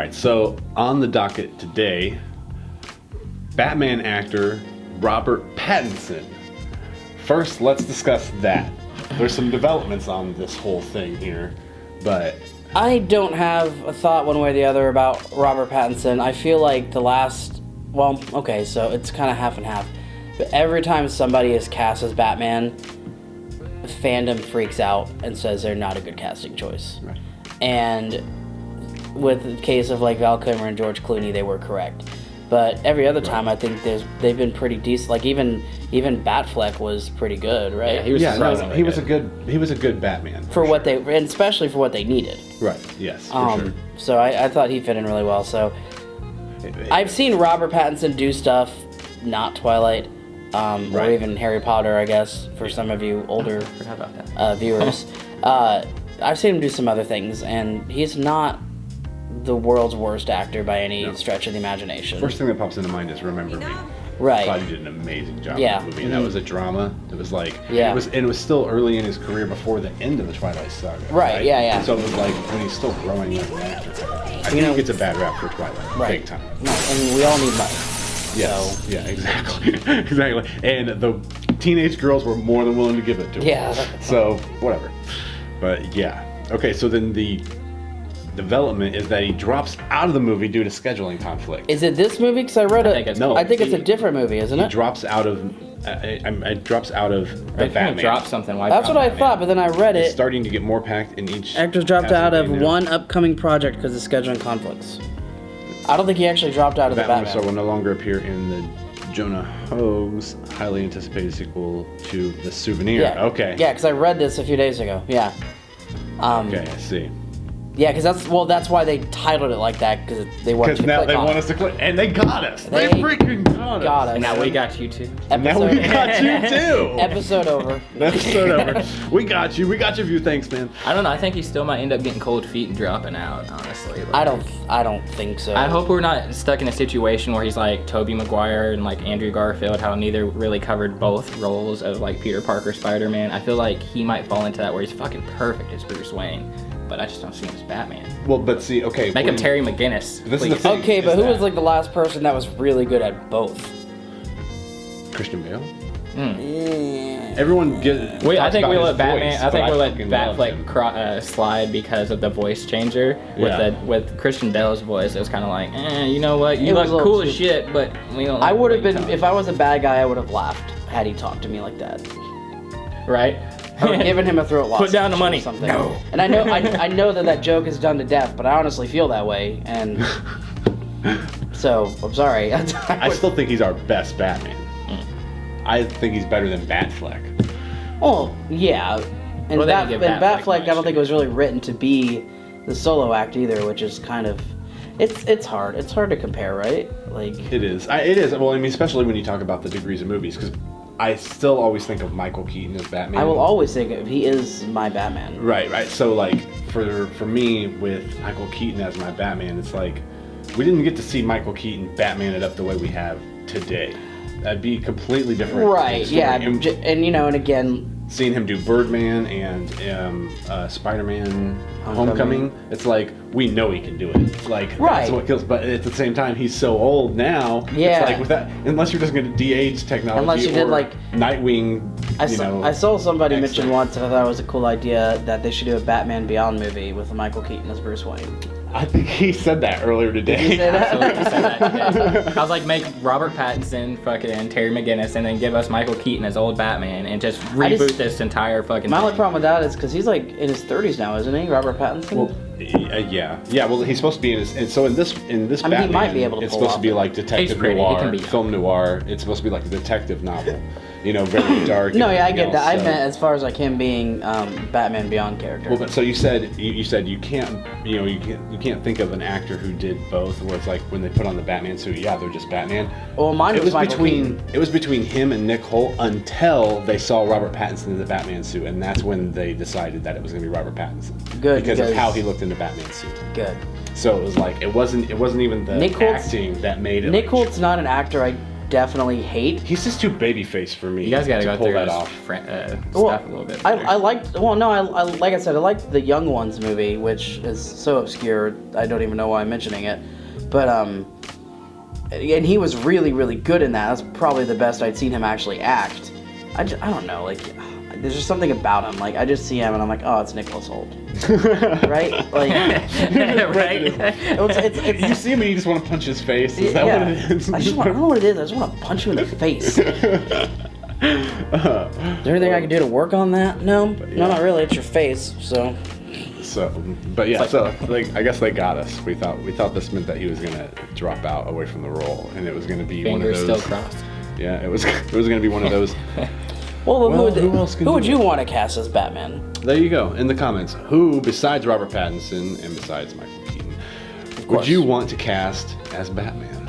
right, so on the docket today, Batman actor Robert Pattinson. First, let's discuss that. There's some developments on this whole thing here, but... I don't have a thought one way or the other about Robert Pattinson. I feel like the last... Well, okay, so it's kind of half and half. But every time somebody is cast as Batman, the fandom freaks out and says they're not a good casting choice. Right. And with the case of like Val Kilmer and George Clooney, they were correct. But every other time, I think they've been pretty decent. Like even Batfleck was pretty good, right? Yeah, he was surprisingly he was a good Batman for what they, and especially for what they needed. Right. Yes. For sure. So I thought he fit in really well. So I've seen Robert Pattinson do stuff, not Twilight, or even Harry Potter, I guess, for some of you older viewers. I've seen him do some other things, and he's not the world's worst actor by any stretch of the imagination. First thing that pops into mind is Remember Me. Right. I thought he did an amazing job Yeah. in that movie. And that was a drama. It was like, Yeah. it was still early in his career before the end of the Twilight saga. Right, yeah. So it was like when he's still growing as an actor. I think he gets a bad rap for Twilight. Right. Big time. No, and we all need money. Yes. So. Yeah, exactly. Exactly. And the teenage girls were more than willing to give it to him. Yeah. So, whatever. But yeah. Okay, so then the development is that he drops out of the movie due to scheduling conflict. Is it this movie? Because I read it. I think it's a different movie, isn't it? He drops out of. It drops out of the Batman. Drop something. Why That's drop what I Batman? thought, but then I read It's it. starting to get more packed in each. Actors dropped casting out of right now. one upcoming project because of scheduling conflicts. I don't think he actually dropped out of the Batman Batman. will no longer appear in the Jonah Hogue's highly anticipated sequel to The Souvenir. Yeah. Okay. Yeah, because I read this a few days ago. Yeah. Okay, I see. Yeah, because that's why they titled it like that, because they wanted Because to now click they on want it. us to click, and they got us. They freaking got us. And now we got you too. And now we got you too. Episode over. Episode over. We got you. We got you a few things, man. I don't know. I think he still might end up getting cold feet and dropping out. Honestly, like, I don't think so. I hope we're not stuck in a situation where he's like Tobey Maguire and like Andrew Garfield, how neither really covered both roles of like Peter Parker, Spider-Man. I feel like he might fall into that where he's fucking perfect as Bruce Wayne, but I just don't see him as Batman. Well, but see, okay. Make him Terry McGinnis. This is the please. thing. Okay, but is who that was like the last person that was really good at both? Christian Bale? Yeah. Everyone gets. I think we let Batman. Batman. I think we let Batfleck slide because of the voice changer with Christian Bale's voice. It was kind of like, you know what? You look cool as shit, but we don't. I would have been if I was a bad guy. I would have laughed had he talked to me like that. Right. I would have given him a throat loss. Put down the money. Or something. No. And I know that joke is done to death, but I honestly feel that way, and so I'm sorry. I still think he's our best Batman. I think he's better than Batfleck. Oh yeah, and, Well, they didn't give Batfleck Batfleck, I don't much. think it was really written to be the solo act either, which is kind of, it's hard. It's hard to compare, right? Like It is. It is. Well, I mean, especially when you talk about the degrees of movies, because I still always think of Michael Keaton as Batman. I will always think of he is my Batman. Right. So like for me with Michael Keaton as my Batman, it's like we didn't get to see Michael Keaton Batman it up the way we have today. That'd be completely different. Right. story. Yeah. And And you know, and again, seeing him do Birdman and Spider-Man Homecoming, it's like we know he can do it. Like that's what kills. But at the same time, he's so old now. Yeah. It's like with that, unless you're just going to de-age technology. Unless you did, or like- Nightwing. I saw somebody X-Men. mention once, and I thought it was a cool idea that they should do a Batman Beyond movie with Michael Keaton as Bruce Wayne. I think he said that earlier today. Did you say that? Absolutely said that today. I was like, make Robert Pattinson fucking Terry McGinnis, and then give us Michael Keaton as old Batman, and just reboot this entire fucking. My only thing. problem with that is because he's like in his 30s now, isn't he, Robert Pattinson? Well, yeah. Well, he's supposed to be in his, and so in this I mean, Batman, he might be able to it's pull supposed off to be it. like detective He's pretty, he noir, can be. film noir. It's supposed to be like a detective novel, very dark. No, and yeah, I everything get that. else, I so- meant as far as like him being Batman Beyond character. Well, but so you said you can't you can't think of an actor who did both, where it's like when they put on the Batman suit, yeah, they're just Batman. Well, mine It was Michael between Keaton. it was between him and Nick Holt until they saw Robert Pattinson in the Batman suit, and that's when they decided that it was going to be Robert Pattinson. Good, because of because- how he looked in the Batman suit. Good. So it was like it wasn't even the Nick Holt's- acting that made it. Nick like, Holt's not an actor definitely hate. He's just too babyface for me. You guys gotta to go pull through that his off. stuff a little bit. I liked. Well, no, I like I said, I liked the Young Ones movie, which is so obscure. I don't even know why I'm mentioning it. But and he was really, really good in that. That's probably the best I'd seen him actually act. I don't know, like, there's just something about him. Like, I just see him and I'm like, oh, it's Nicholas Hoult. Right? Like, Right? it's You see him and you just want to punch his face. Is that what it is? I don't know what it is. I just want to punch you in the face. Is there anything I can do to work on that? No, no, not really. It's your face, so. But yeah, I guess they got us. We thought this meant that he was gonna drop out away from the role, and it was gonna be Fingers one of those. still crossed. Yeah, it was gonna be one of those. Well, who else can who do would it? you want to cast as Batman? There you go. In the comments, who besides Robert Pattinson and besides Michael Keaton would course. you want to cast as Batman?